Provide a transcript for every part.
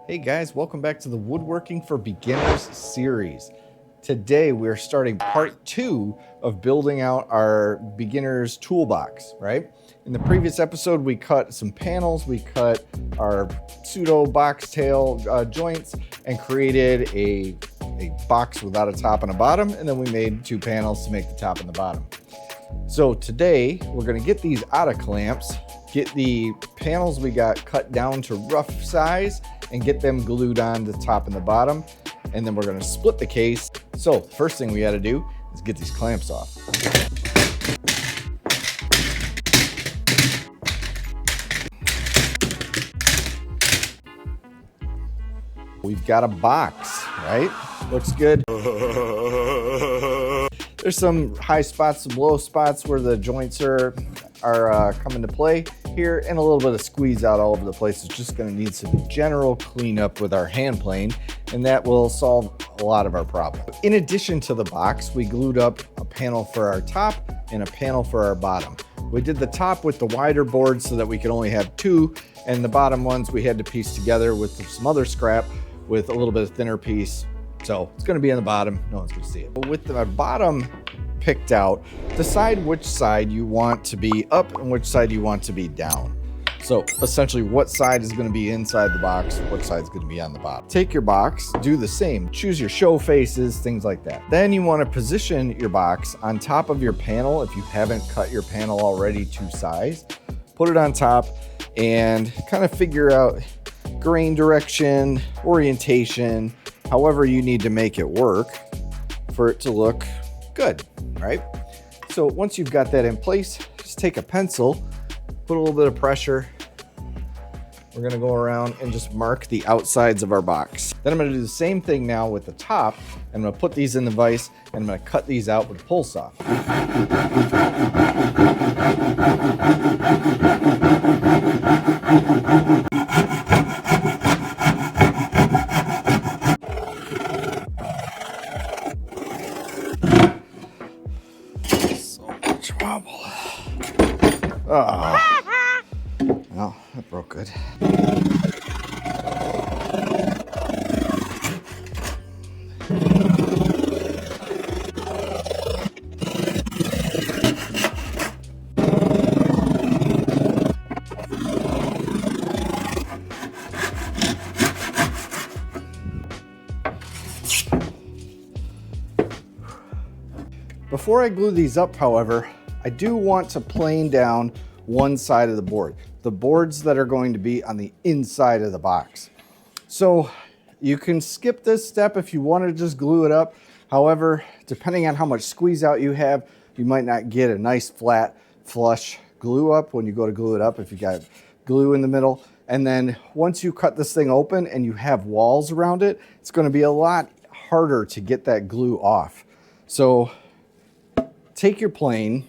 Hey guys, welcome back to the Woodworking for Beginners series. Today we're starting part 2 of building out our beginner's toolbox, right? In the previous episode we cut some panels, we cut our pseudo box tail joints and created a box without a top and a bottom, and then we made 2 panels to make the top and the bottom. So today we're going to get these out of clamps, get the panels we got cut down to rough size, and get them glued on the top and the bottom, and then we're going to split the case. So first thing we got to do is get these clamps off. We've got a box, right? Looks good. There's some high spots, some low spots where the joints are come into play here, and a little bit of squeeze out all over the place. It's just going to need some general cleanup with our hand plane, and that will solve a lot of our problems. In addition to the box, we glued up a panel for our top and a panel for our bottom. We did the top with the wider board so that we could only have 2, and the bottom ones we had to piece together with some other scrap with a little bit of thinner piece. So it's going to be on the bottom, no one's going to see it. But with the bottom picked out, decide which side you want to be up and which side you want to be down. So essentially what side is going to be inside the box, what side is going to be on the bottom. Take your box, do the same, choose your show faces, things like that. Then you want to position your box on top of your panel. If you haven't cut your panel already to size, put it on top and kind of figure out grain direction, orientation, however you need to make it work for it to look good, right? So once you've got that in place, just take a pencil, put a little bit of pressure. We're gonna go around and just mark the outsides of our box. Then I'm gonna do the same thing now with the top. I'm gonna put these in the vise and I'm gonna cut these out with a pull saw. Oh, well, that broke good. Before I glue these up, however, I do want to plane down one side of the board, the boards that are going to be on the inside of the box. So you can skip this step if you want to just glue it up. However, depending on how much squeeze out you have, you might not get a nice flat flush glue up when you go to glue it up if you got glue in the middle. And then once you cut this thing open and you have walls around it, it's going to be a lot harder to get that glue off. So take your plane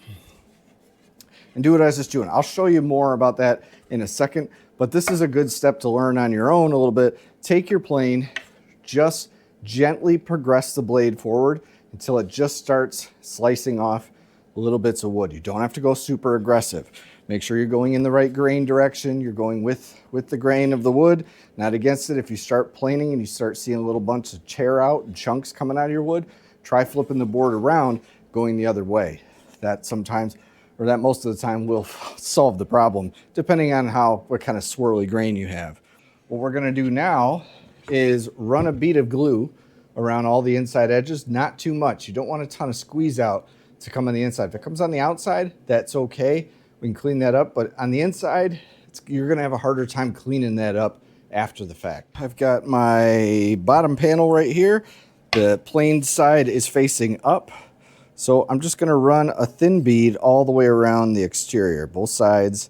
and do what I was just doing. I'll show you more about that in a second, but this is a good step to learn on your own a little bit. Take your plane, just gently progress the blade forward until it just starts slicing off little bits of wood. You don't have to go super aggressive. Make sure you're going in the right grain direction. You're going with the grain of the wood, not against it. If you start planing and you start seeing a little bunch of tear out and chunks coming out of your wood, try flipping the board around, going the other way. That most of the time will solve the problem, depending on what kind of swirly grain you have. What we're gonna do now is run a bead of glue around all the inside edges, not too much. You don't want a ton of squeeze out to come on the inside. If it comes on the outside, that's okay. We can clean that up, but on the inside, you're gonna have a harder time cleaning that up after the fact. I've got my bottom panel right here. The plane side is facing up. So I'm just going to run a thin bead all the way around the exterior, both sides,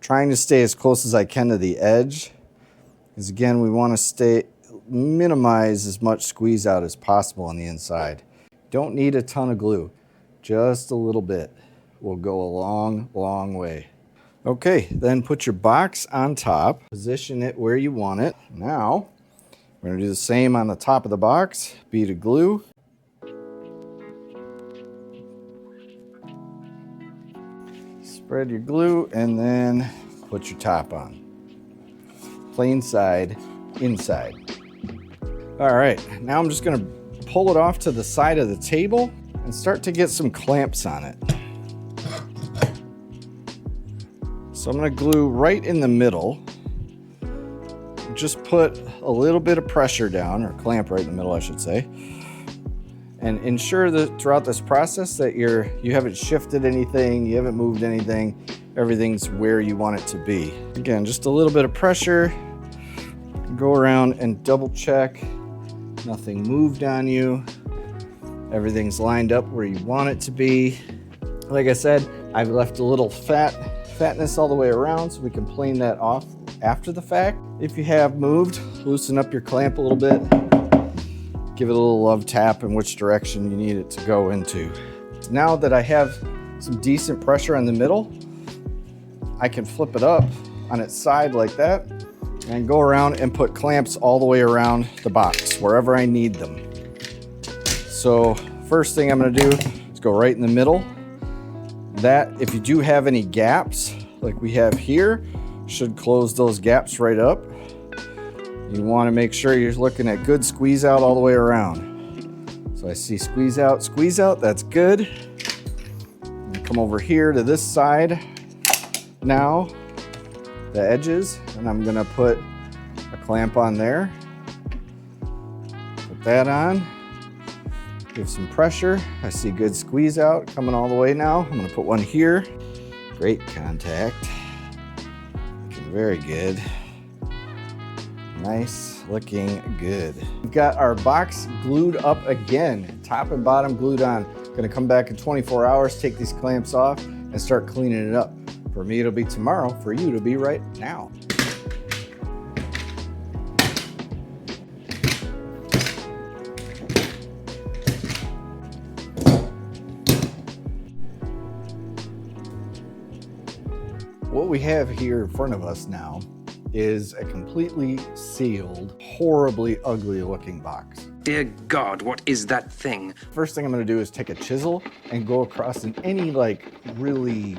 trying to stay as close as I can to the edge. Because again, we want to minimize as much squeeze out as possible on the inside. Don't need a ton of glue, just a little bit will go a long, long way. Okay, then put your box on top, position it where you want it. Now, we're going to do the same on the top of the box, bead of glue. Spread your glue and then put your top on. Plain side inside. All right, now I'm just gonna pull it off to the side of the table and start to get some clamps on it. So I'm gonna glue right in the middle. Just put a little bit of pressure down, or clamp right in the middle, I should say. And ensure that throughout this process that you haven't shifted anything, you haven't moved anything, everything's where you want it to be. Again, just a little bit of pressure. Go around and double check. Nothing moved on you. Everything's lined up where you want it to be. Like I said, I've left a little fatness all the way around so we can plane that off after the fact. If you have moved, loosen up your clamp a little bit. Give it a little love tap in which direction you need it to go into. Now that I have some decent pressure in the middle, I can flip it up on its side like that and go around and put clamps all the way around the box, wherever I need them. So first thing I'm gonna do is go right in the middle. That, if you do have any gaps, like we have here, should close those gaps right up. You wanna make sure you're looking at good squeeze out all the way around. So I see squeeze out, that's good. Come over here to this side now, the edges, and I'm gonna put a clamp on there. Put that on. Give some pressure. I see good squeeze out coming all the way now. I'm gonna put one here. Great contact. Looking very good. Nice, looking good. We've got our box glued up again, top and bottom glued on. Gonna come back in 24 hours, take these clamps off, and start cleaning it up. For me, it'll be tomorrow. For you, it'll be right now. What we have here in front of us now is a completely sealed, horribly ugly looking box. Dear God, what is that thing? First thing I'm gonna do is take a chisel and go across in any like really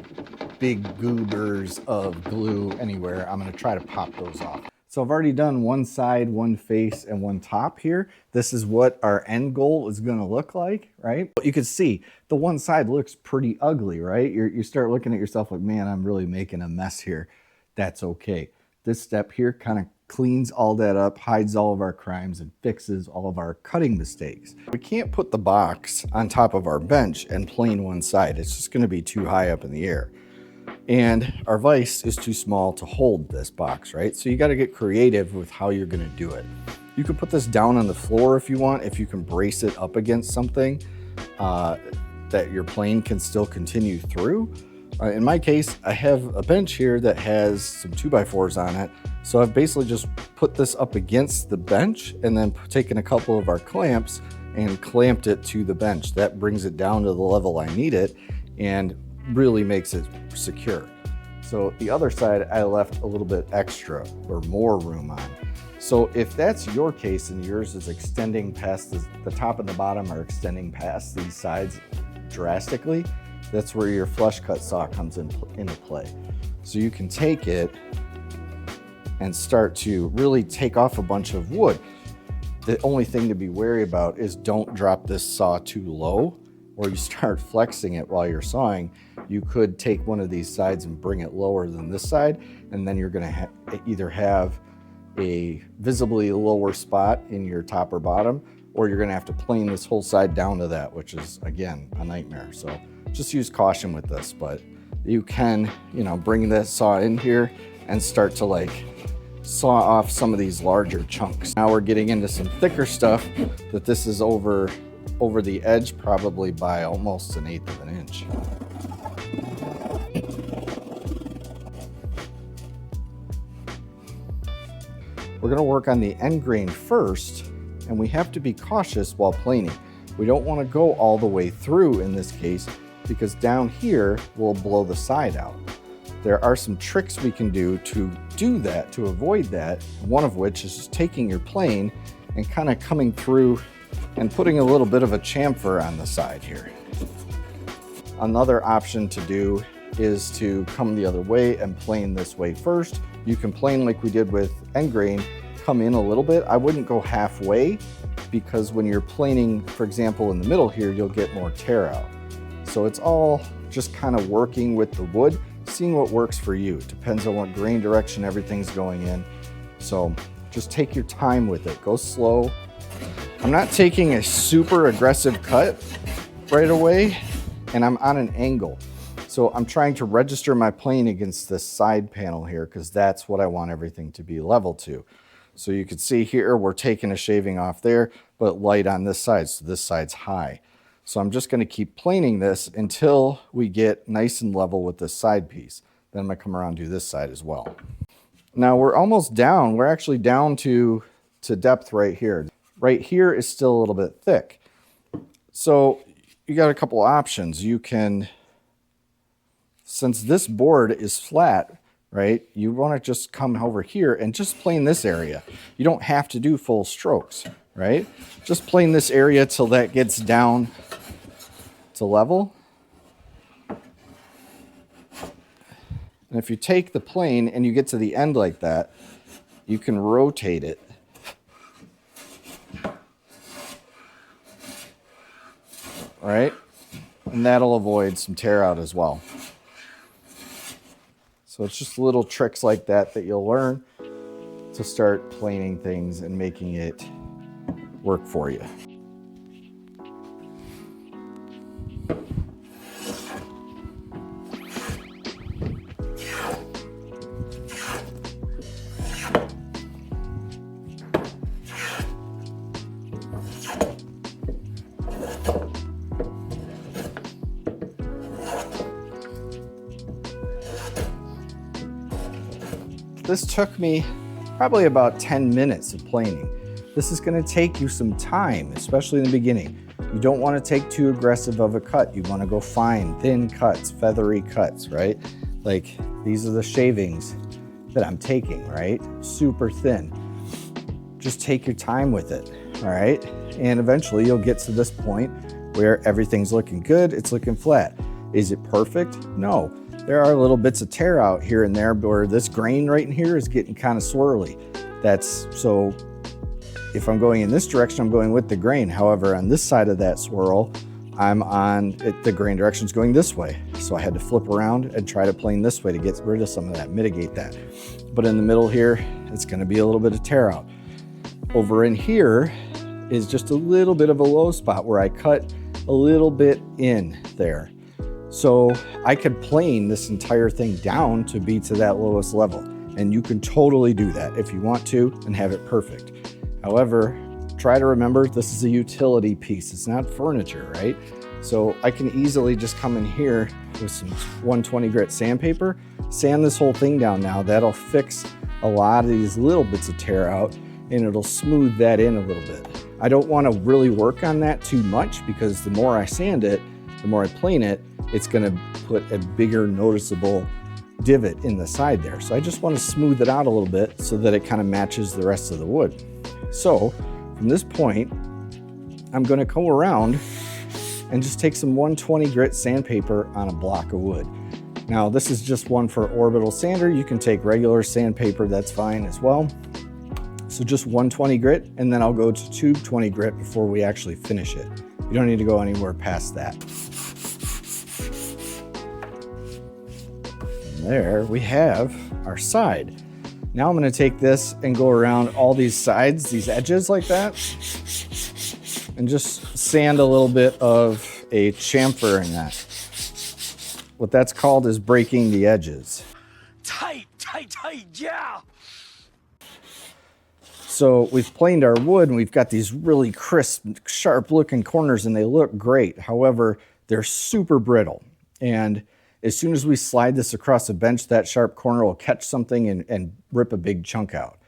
big goobers of glue anywhere. I'm gonna try to pop those off. So I've already done one side, one face, and one top here. This is what our end goal is gonna look like, right? You can see the one side looks pretty ugly, right? You start looking at yourself like, man, I'm really making a mess here. That's okay. This step here kind of cleans all that up, hides all of our crimes, and fixes all of our cutting mistakes. We can't put the box on top of our bench and plane one side. It's just gonna be too high up in the air. And our vise is too small to hold this box, right? So you got to get creative with how you're going to do it. You can put this down on the floor if you want, if you can brace it up against something that your plane can still continue through. In my case, I have a bench here that has some 2x4s on it. So I've basically just put this up against the bench and then taken a couple of our clamps and clamped it to the bench. That brings it down to the level I need it and really makes it secure. So the other side, I left a little bit extra or more room on. So if that's your case and yours is extending past the top and the bottom are extending past these sides drastically, that's where your flush cut saw comes into play. So you can take it and start to really take off a bunch of wood. The only thing to be wary about is don't drop this saw too low, or you start flexing it while you're sawing. You could take one of these sides and bring it lower than this side, and then you're gonna either have a visibly lower spot in your top or bottom, or you're gonna have to plane this whole side down to that, which is, again, a nightmare. So just use caution with this, but you can, bring this saw in here and start to like saw off some of these larger chunks. Now we're getting into some thicker stuff that this is over the edge, probably by almost 1/8 of an inch. We're gonna work on the end grain first, and we have to be cautious while planing. We don't wanna go all the way through in this case, because down here, we'll blow the side out. There are some tricks we can do that, to avoid that, one of which is just taking your plane and kind of coming through and putting a little bit of a chamfer on the side here. Another option to do is to come the other way and plane this way first. You can plane like we did with end grain, come in a little bit. I wouldn't go halfway, because when you're planing, for example, in the middle here, you'll get more tear out. So it's all just kind of working with the wood, seeing what works for you. It depends on what grain direction everything's going in. So just take your time with it, go slow. I'm not taking a super aggressive cut right away, and I'm on an angle. So I'm trying to register my plane against this side panel here, because that's what I want everything to be level to. So you can see here, we're taking a shaving off there, but light on this side, so this side's high. So I'm just gonna keep planing this until we get nice and level with this side piece. Then I'm gonna come around and do this side as well. Now we're almost down. We're actually down to depth right here. Right here is still a little bit thick. So you got a couple options. You can, since this board is flat, right, you want to just come over here and just plane this area. You don't have to do full strokes, right? Just plane this area till that gets down to level. And if you take the plane and you get to the end like that, you can rotate it. Right? And that'll avoid some tear out as well. So it's just little tricks like that that you'll learn to start planing things and making it work for you. This took me probably about 10 minutes of planing. This is gonna take you some time, especially in the beginning. You don't wanna take too aggressive of a cut. You wanna go fine, thin cuts, feathery cuts, right? Like these are the shavings that I'm taking, right? Super thin. Just take your time with it, all right? And eventually you'll get to this point where everything's looking good, it's looking flat. Is it perfect? No. There are little bits of tear out here and there where this grain right in here is getting kind of swirly. That's so if I'm going in this direction, I'm going with the grain. However, on this side of that swirl, I'm on it, the grain direction's going this way. So I had to flip around and try to plane this way to get rid of some of that, mitigate that. But in the middle here, it's gonna be a little bit of tear out. Over in here is just a little bit of a low spot where I cut a little bit in there. So I could plane this entire thing down to be to that lowest level. And you can totally do that if you want to and have it perfect. However, try to remember this is a utility piece. It's not furniture, right? So I can easily just come in here with some 120 grit sandpaper, sand this whole thing down now. That'll fix a lot of these little bits of tear out and it'll smooth that in a little bit. I don't want to really work on that too much because the more I sand it, the more I plane it, it's gonna put a bigger noticeable divot in the side there. So I just want to smooth it out a little bit so that it kind of matches the rest of the wood. So from this point, I'm gonna go around and just take some 120 grit sandpaper on a block of wood. Now this is just one for orbital sander. You can take regular sandpaper, that's fine as well. So just 120 grit, and then I'll go to 220 grit before we actually finish it. You don't need to go anywhere past that. There we have our side. Now I'm gonna take this and go around all these sides, these edges like that, and just sand a little bit of a chamfer in that. What that's called is breaking the edges. Tight, yeah! So we've planed our wood and we've got these really crisp, sharp looking corners and they look great. However, they're super brittle. And as soon as we slide this across a bench, that sharp corner will catch something and rip a big chunk out.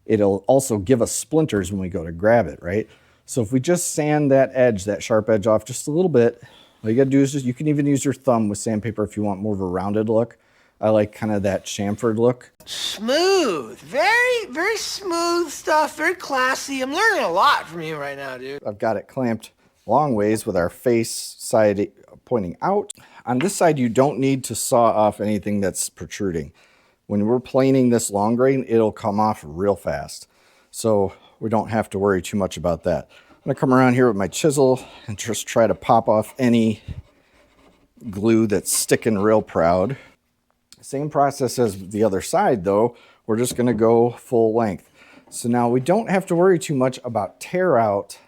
It'll also give us splinters when we go to grab it, right? So if we just sand that edge, that sharp edge off just a little bit, all you gotta do is just, you can even use your thumb with sandpaper if you want more of a rounded look. I like kind of that chamfered look. Smooth, very smooth stuff, very classy. I'm learning a lot from you right now, dude. I've got it clamped long ways with our face side pointing out. On this side, you don't need to saw off anything that's protruding. When we're planing this long grain, it'll come off real fast. so we don't have to worry too much about that. I'm gonna come around here with my chisel and just try to pop off any glue that's sticking real proud. Same process as the other side though. We're just gonna go full length. So now we don't have to worry too much about tear out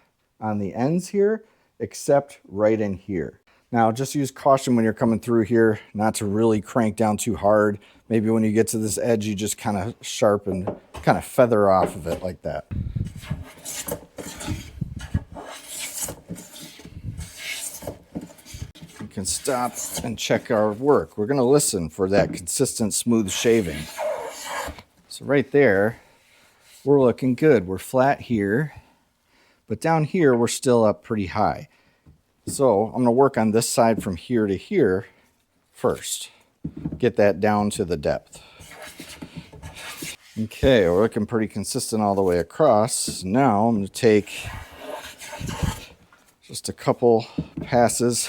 on the ends here, except right in here. Now just use caution when you're coming through here, not to really crank down too hard. Maybe when you get to this edge, you just kind of sharpen, kind of feather off of it like that. We can stop and check our work. We're gonna listen for that consistent, smooth shaving. So right there, we're looking good. We're flat here, but down here, we're still up pretty high. So I'm gonna work on this side from here to here first. Get that down to the depth. Okay, we're looking pretty consistent all the way across. Now I'm gonna take just a couple passes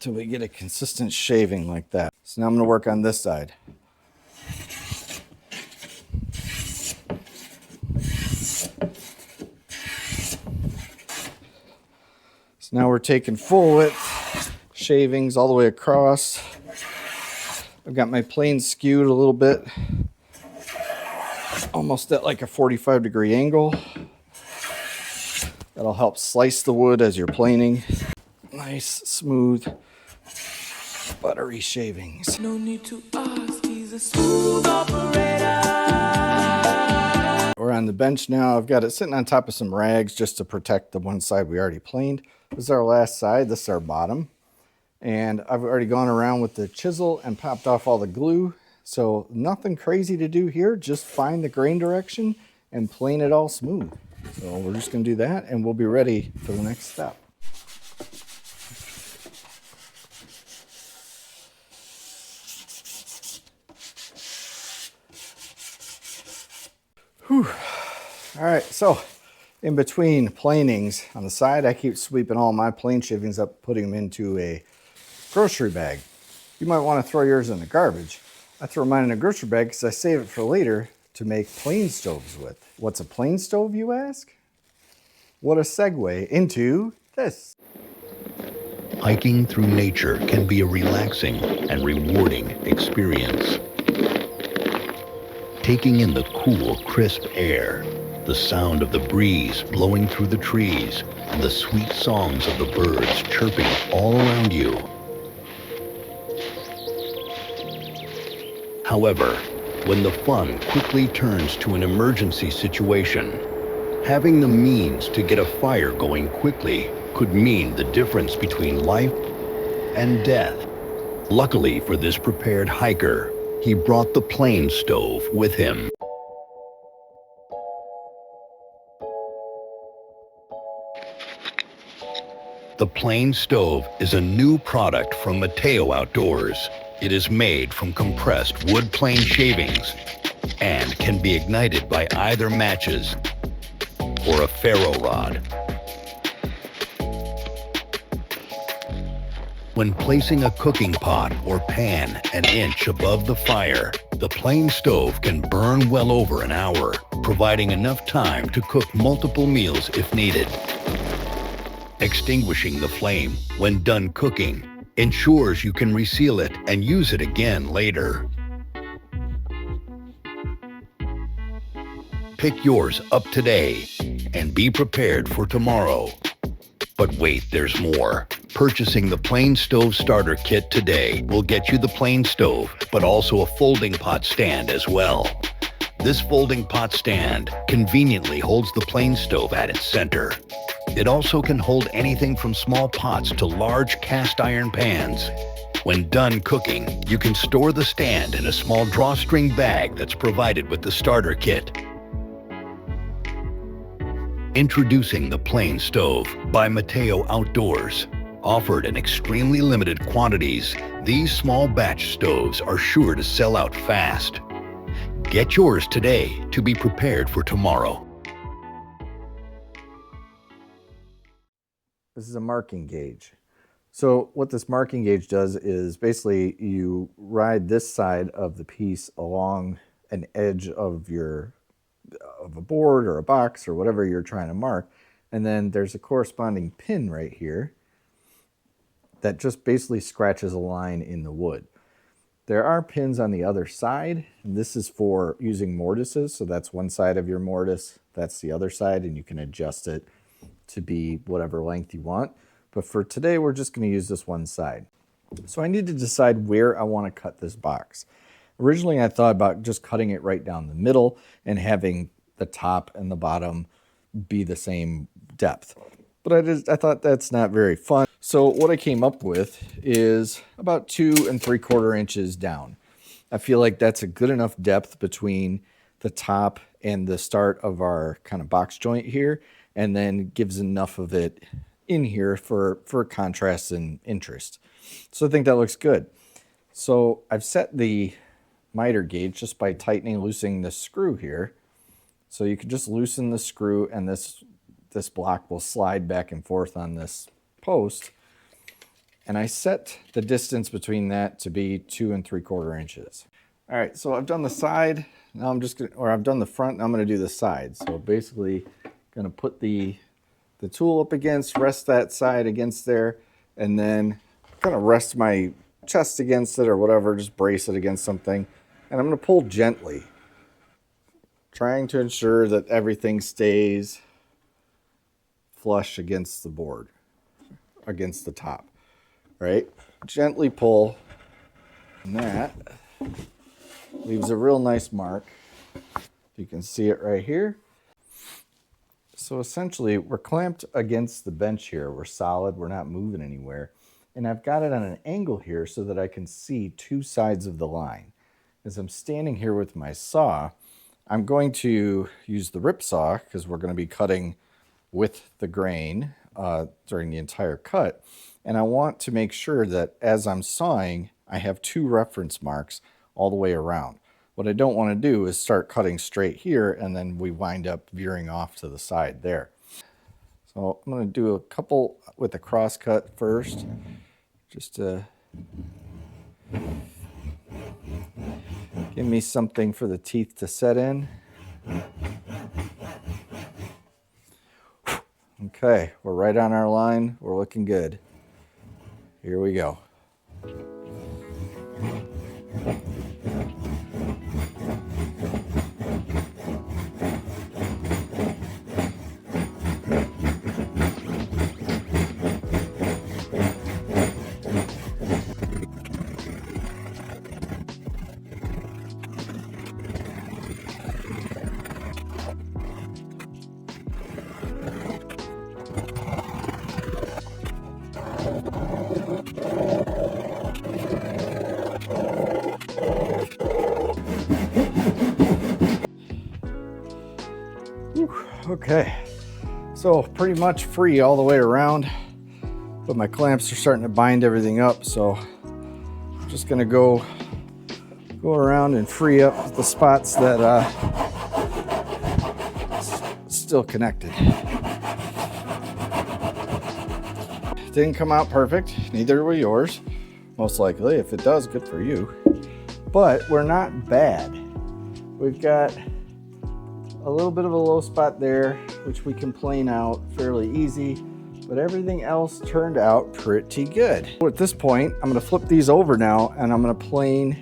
till we get a consistent shaving like that. So now I'm gonna work on this side. So now we're taking full width shavings all the way across. I've got my plane skewed a little bit, almost at like a 45-degree angle. That'll help slice the wood as you're planing. Nice, smooth, buttery shavings. No need to ask, he's a smooth operator. We're on the bench now. I've got it sitting on top of some rags just to protect the one side we already planed. This is our last side. This is our bottom. And I've already gone around with the chisel and popped off all the glue. So nothing crazy to do here. Just find the grain direction and plane it all smooth. So we're just going to do that and we'll be ready for the next step. Whew. All right, so in between planings on the side, I keep sweeping all my plane shavings up, putting them into a grocery bag. You might want to throw yours in the garbage. I throw mine in a grocery bag because I save it for later to make plane stoves with. What's a plane stove, you ask? What a segue into this. Hiking through nature can be a relaxing and rewarding experience. Taking in the cool, crisp air, the sound of the breeze blowing through the trees, and the sweet songs of the birds chirping all around you. However, when the fun quickly turns to an emergency situation, having the means to get a fire going quickly could mean the difference between life and death. Luckily for this prepared hiker, he brought the plane stove with him. The plane stove is a new product from Matao Outdoors. It is made from compressed wood plane shavings and can be ignited by either matches or a ferro rod. When placing a cooking pot or pan an inch above the fire, the plane stove can burn well over an hour, providing enough time to cook multiple meals if needed. Extinguishing the flame when done cooking ensures you can reseal it and use it again later. Pick yours up today and be prepared for tomorrow. But wait, there's more. Purchasing the Plane Stove Starter Kit today will get you the plane stove, but also a folding pot stand as well. This folding pot stand conveniently holds the plane stove at its center. It also can hold anything from small pots to large cast iron pans. When done cooking, you can store the stand in a small drawstring bag that's provided with the starter kit. Introducing the Plane Stove by Matao Outdoors. Offered in extremely limited quantities, these small batch stoves are sure to sell out fast. Get yours today to be prepared for tomorrow. This is a marking gauge. So what this marking gauge does is basically you ride this side of the piece along an edge of your of a board or a box or whatever you're trying to mark. And then there's a corresponding pin right here that just basically scratches a line in the wood. There are pins on the other side, and this is for using mortises. So that's one side of your mortise, that's the other side, and you can adjust it to be whatever length you want. But for today, we're just going to use this one side. So I need to decide where I want to cut this box. Originally, I thought about just cutting it right down the middle and having the top and the bottom be the same depth. But I thought that's not very fun. So what I came up with is about 2 3/4 inches down. I feel like that's a good enough depth between the top and the start of our kind of box joint here, and then gives enough of it in here for contrast and interest. So I think that looks good. So I've set the miter gauge just by tightening and loosening the screw here. So you can just loosen the screw, and this block will slide back and forth on this post. And I set the distance between that to be 2 3/4 inches. All right, so I've done the side. Now I've done the front. Now I'm gonna do the side. So basically, gonna put the tool up against, rest that side against there, and then kind of rest my chest against it or whatever, just brace it against something. And I'm gonna pull gently, trying to ensure that everything stays flush against the board, against the top, right? Gently pull, and that leaves a real nice mark. You can see it right here. So essentially, we're clamped against the bench here. We're solid, we're not moving anywhere. And I've got it on an angle here so that I can see 2 sides of the line. As I'm standing here with my saw, I'm going to use the rip saw because we're going to be cutting with the grain during the entire cut. And I want to make sure that as I'm sawing, I have 2 reference marks all the way around. What I don't want to do is start cutting straight here and then we wind up veering off to the side there. So I'm going to do a couple with the cross cut first, just to give me something for the teeth to set in. Okay, we're right on our line. We're looking good. Here we go. Okay, so pretty much free all the way around, but my clamps are starting to bind everything up, so I'm just gonna go around and free up the spots that still connected. Didn't come out perfect, neither will yours, most likely. If it does, good for you. But we're not bad. We've got a little bit of a low spot there, which we can plane out fairly easy, but everything else turned out pretty good. At this point, I'm gonna flip these over now, and I'm gonna plane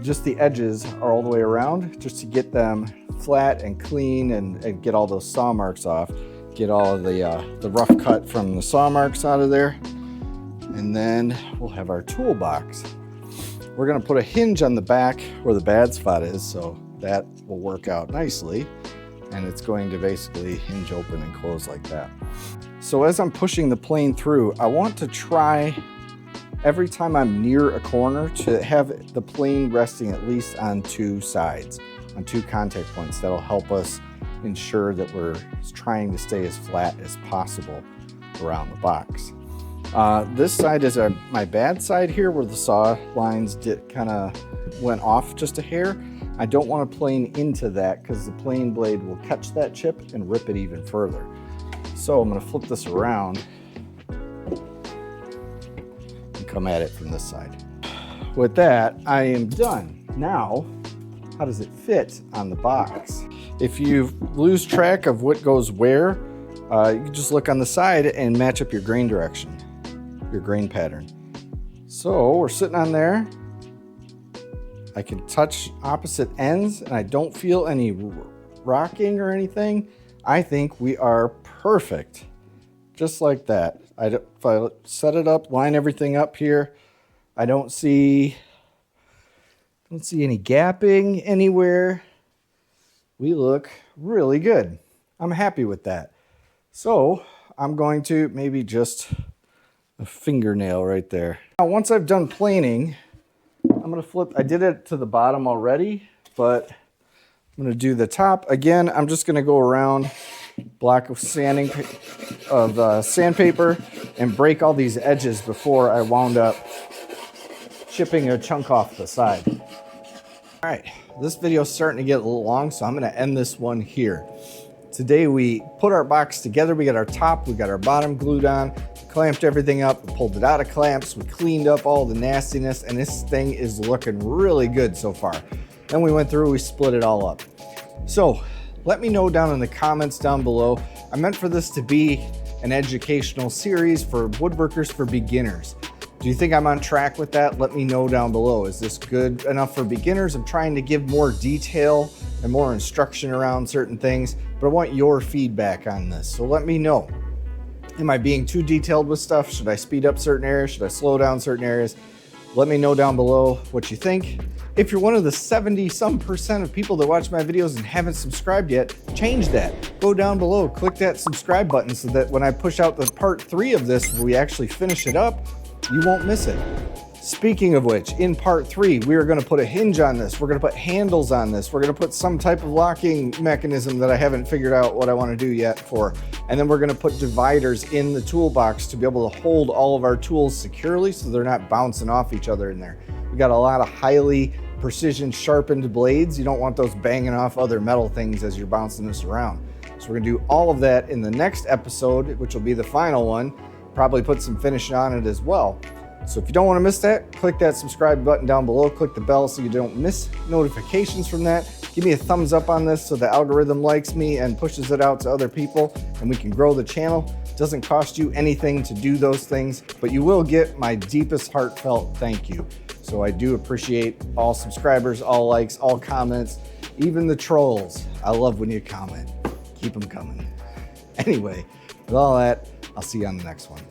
just the edges all the way around, just to get them flat and clean and get all those saw marks off, get all of the rough cut from the saw marks out of there. And then we'll have our toolbox. We're gonna put a hinge on the back where the bad spot is, so that will work out nicely, and it's going to basically hinge open and close like that. So as I'm pushing the plane through, I want to try every time I'm near a corner to have the plane resting at least on 2 sides, on 2 contact points. That'll help us ensure that we're trying to stay as flat as possible around the box. This side is my bad side here, where the saw lines kind of went off just a hair. I don't want to plane into that because the plane blade will catch that chip and rip it even further. So I'm going to flip this around and come at it from this side. With that, I am done. Now, how does it fit on the box? if you lose track of what goes where, you can just look on the side and match up your grain direction, your grain pattern. So we're sitting on there. I can touch opposite ends and I don't feel any rocking or anything. I think we are perfect, just like that. If I set it up, line everything up here, I don't see any gapping anywhere. We look really good. I'm happy with that. So I'm going to maybe just a fingernail right there. Now, once I've done planing, I'm gonna flip. I did it to the bottom already, but I'm gonna do the top. Again, I'm just gonna go around block of sandpaper and break all these edges before I wound up chipping a chunk off the side. All right, this video is starting to get a little long, so I'm gonna end this one here. Today we put our box together. We got our top, we got our bottom glued on, clamped everything up, we pulled it out of clamps, we cleaned up all the nastiness, and this thing is looking really good so far. Then we went through, we split it all up. So let me know down in the comments down below. I meant for this to be an educational series for woodworkers for beginners. Do you think I'm on track with that? Let me know down below. Is this good enough for beginners? I'm trying to give more detail and more instruction around certain things, but I want your feedback on this. So let me know. Am I being too detailed with stuff? Should I speed up certain areas? Should I slow down certain areas? Let me know down below what you think. If you're one of the 70% of people that watch my videos and haven't subscribed yet, change that. Go down below, click that subscribe button so that when I push out the part 3 of this, where we actually finish it up, you won't miss it. Speaking of which, in part 3, we are gonna put a hinge on this. We're gonna put handles on this. We're gonna put some type of locking mechanism that I haven't figured out what I wanna do yet for. And then we're gonna put dividers in the toolbox to be able to hold all of our tools securely so they're not bouncing off each other in there. We got a lot of highly precision sharpened blades. You don't want those banging off other metal things as you're bouncing this around. So we're gonna do all of that in the next episode, which will be the final one. Probably put some finish on it as well. So if you don't want to miss that, click that subscribe button down below, click the bell so you don't miss notifications from that. Give me a thumbs up on this so the algorithm likes me and pushes it out to other people and we can grow the channel. It doesn't cost you anything to do those things, but you will get my deepest heartfelt thank you. So I do appreciate all subscribers, all likes, all comments, even the trolls. I love when you comment. Keep them coming. Anyway, with all that, I'll see you on the next one.